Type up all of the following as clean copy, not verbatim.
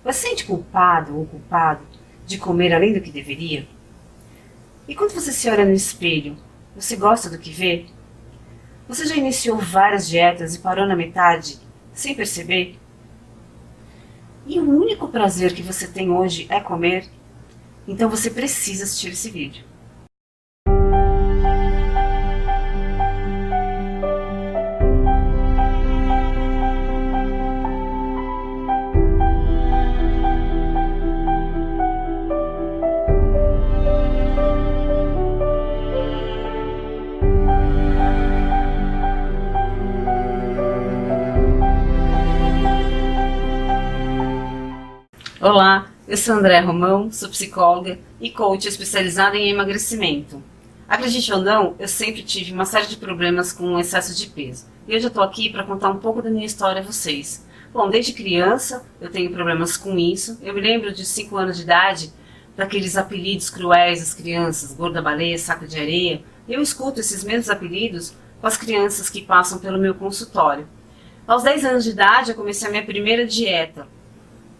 Você se sente culpado ou culpado de comer além do que deveria? E quando você se olha no espelho, você gosta do que vê? Você já iniciou várias dietas e parou na metade, sem perceber? E o único prazer que você tem hoje é comer? Então você precisa assistir esse vídeo. Olá, eu sou Andréa Romão, sou psicóloga e coach especializada em emagrecimento. Acredite ou não, eu sempre tive uma série de problemas com excesso de peso. E hoje eu estou aqui para contar um pouco da minha história a vocês. Bom, desde criança eu tenho problemas com isso. Eu me lembro de 5 anos de idade, daqueles apelidos cruéis às crianças, gorda baleia, saco de areia. Eu escuto esses mesmos apelidos com as crianças que passam pelo meu consultório. Aos 10 anos de idade eu comecei a minha primeira dieta.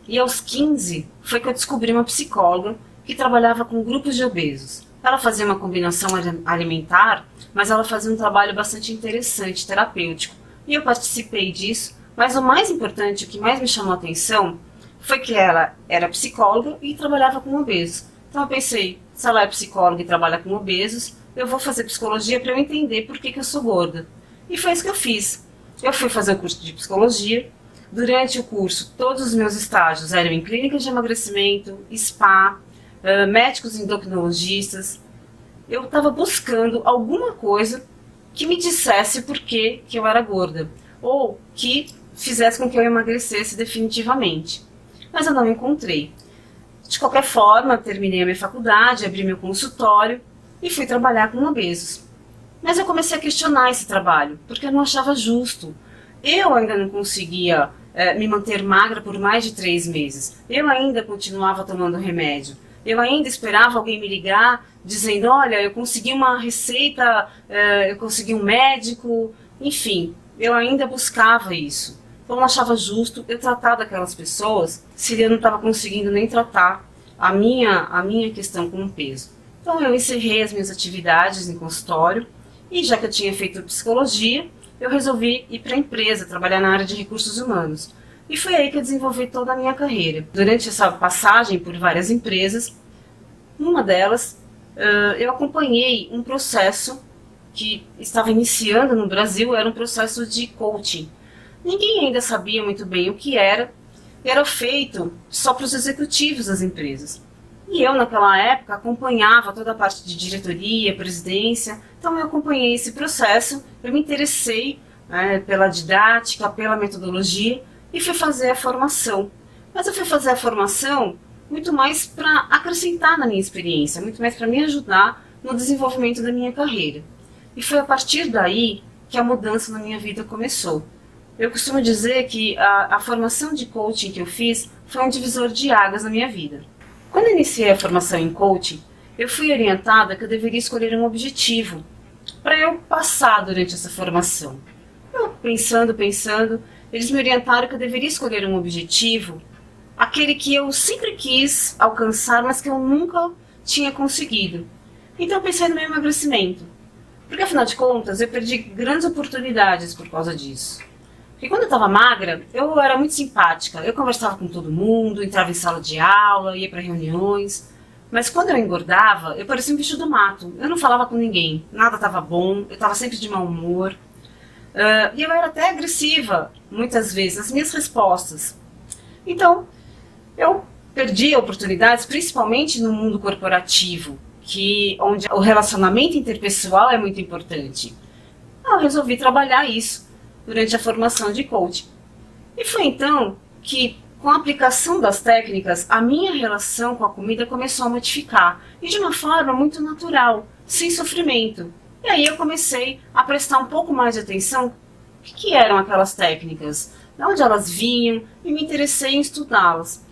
E aos 15 foi que eu descobri uma psicóloga que trabalhava com grupos de obesos. Ela fazia uma combinação alimentar, mas ela fazia um trabalho bastante interessante, terapêutico. E eu participei disso, mas o mais importante, o que mais me chamou a atenção, foi que ela era psicóloga e trabalhava com obesos. Então eu pensei, se ela é psicóloga e trabalha com obesos, eu vou fazer psicologia para eu entender por que eu sou gorda. E foi isso que eu fiz. Eu fui fazer o curso de psicologia. Durante o curso, todos os meus estágios eram em clínicas de emagrecimento, spa, médicos endocrinologistas. Eu estava buscando alguma coisa que me dissesse por que eu era gorda, ou que fizesse com que eu emagrecesse definitivamente. Mas eu não encontrei. De qualquer forma, terminei a minha faculdade, abri meu consultório e fui trabalhar com obesos. Mas eu comecei a questionar esse trabalho, porque eu não achava justo. Eu ainda não conseguia me manter magra por mais de 3 meses. Eu ainda continuava tomando remédio. Eu ainda esperava alguém me ligar dizendo, olha, eu consegui uma receita, eu consegui um médico, enfim, eu ainda buscava isso. Então eu não achava justo eu tratar daquelas pessoas se eu não estava conseguindo nem tratar a minha questão com o peso. Então eu encerrei as minhas atividades em consultório e já que eu tinha feito psicologia, eu resolvi ir para a empresa, trabalhar na área de recursos humanos. E foi aí que eu desenvolvi toda a minha carreira. Durante essa passagem por várias empresas, numa delas, eu acompanhei um processo que estava iniciando no Brasil, era um processo de coaching. Ninguém ainda sabia muito bem o que era feito só para os executivos das empresas. E eu, naquela época, acompanhava toda a parte de diretoria, presidência. Então eu acompanhei esse processo, eu me interessei pela didática, pela metodologia e fui fazer a formação. Mas eu fui fazer a formação muito mais para acrescentar na minha experiência, muito mais para me ajudar no desenvolvimento da minha carreira. E foi a partir daí que a mudança na minha vida começou. Eu costumo dizer que a formação de coaching que eu fiz foi um divisor de águas na minha vida. Quando eu iniciei a formação em coaching, eu fui orientada que eu deveria escolher um objetivo para eu passar durante essa formação. Eu pensando, eles me orientaram que eu deveria escolher um objetivo, aquele que eu sempre quis alcançar, mas que eu nunca tinha conseguido. Então eu pensei no meu emagrecimento, porque afinal de contas eu perdi grandes oportunidades por causa disso. Porque quando eu estava magra, eu era muito simpática, eu conversava com todo mundo, entrava em sala de aula, ia para reuniões. Mas quando eu engordava, eu parecia um bicho do mato, eu não falava com ninguém, nada estava bom, eu estava sempre de mau humor. E eu era até agressiva, muitas vezes, nas minhas respostas. Então, eu perdi oportunidades, principalmente no mundo corporativo, onde o relacionamento interpessoal é muito importante. Eu resolvi trabalhar isso durante a formação de coaching. E foi então que, com a aplicação das técnicas, a minha relação com a comida começou a modificar, e de uma forma muito natural, sem sofrimento. E aí eu comecei a prestar um pouco mais de atenção o que eram aquelas técnicas, de onde elas vinham, e me interessei em estudá-las.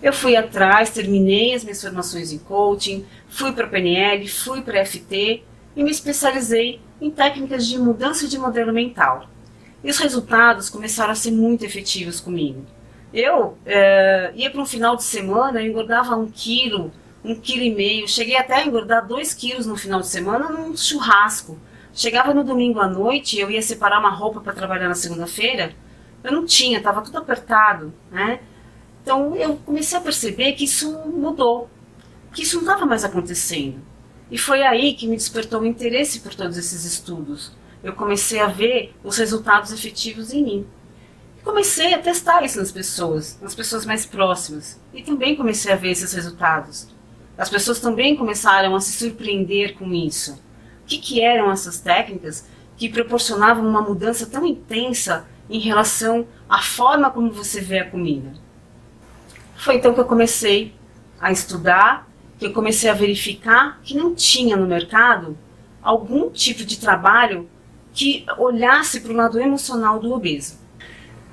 Eu fui atrás, terminei as minhas formações em coaching, fui para a PNL, fui para a FT e me especializei em técnicas de mudança de modelo mental. E os resultados começaram a ser muito efetivos comigo. Eu ia para um final de semana, eu engordava 1 quilo, 1,5 quilo. Cheguei até a engordar 2 quilos no final de semana num churrasco. Chegava no domingo à noite, eu ia separar uma roupa para trabalhar na segunda-feira. Eu não tinha, estava tudo apertado, né? Então eu comecei a perceber que isso mudou, que isso não estava mais acontecendo. E foi aí que me despertou o interesse por todos esses estudos. Eu comecei a ver os resultados efetivos em mim. E comecei a testar isso nas pessoas mais próximas. E também comecei a ver esses resultados. As pessoas também começaram a se surpreender com isso. O que eram essas técnicas que proporcionavam uma mudança tão intensa em relação à forma como você vê a comida? Foi então que eu comecei a estudar, que eu comecei a verificar que não tinha no mercado algum tipo de trabalho que olhasse para o lado emocional do obeso.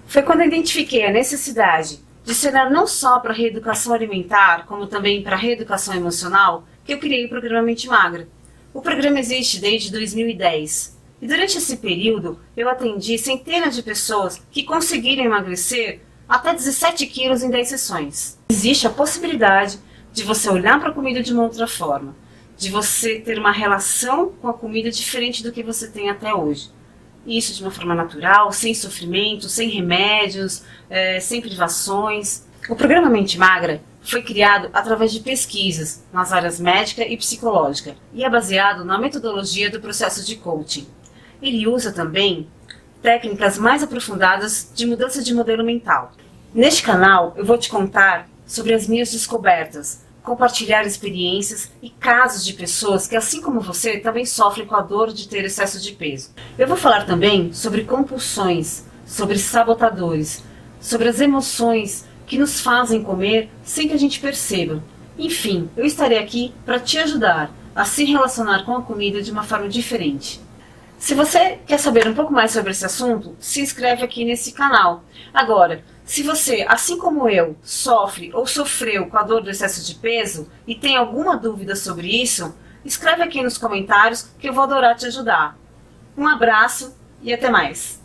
Foi quando eu identifiquei a necessidade de ser não só para a reeducação alimentar, como também para a reeducação emocional, que eu criei o programa Mente Magra. O programa existe desde 2010 e durante esse período eu atendi centenas de pessoas que conseguiram emagrecer até 17 quilos em 10 sessões. Existe a possibilidade de você olhar para a comida de uma outra forma, de você ter uma relação com a comida diferente do que você tem até hoje. Isso de uma forma natural, sem sofrimento, sem remédios, sem privações. O programa Mente Magra foi criado através de pesquisas nas áreas médica e psicológica e é baseado na metodologia do processo de coaching. Ele usa também técnicas mais aprofundadas de mudança de modelo mental. Neste canal eu vou te contar sobre as minhas descobertas, compartilhar experiências e casos de pessoas que, assim como você, também sofrem com a dor de ter excesso de peso. Eu vou falar também sobre compulsões, sobre sabotadores, sobre as emoções que nos fazem comer sem que a gente perceba. Enfim, eu estarei aqui para te ajudar a se relacionar com a comida de uma forma diferente. Se você quer saber um pouco mais sobre esse assunto, se inscreve aqui nesse canal. Agora, se você, assim como eu, sofre ou sofreu com a dor do excesso de peso e tem alguma dúvida sobre isso, escreve aqui nos comentários que eu vou adorar te ajudar. Um abraço e até mais!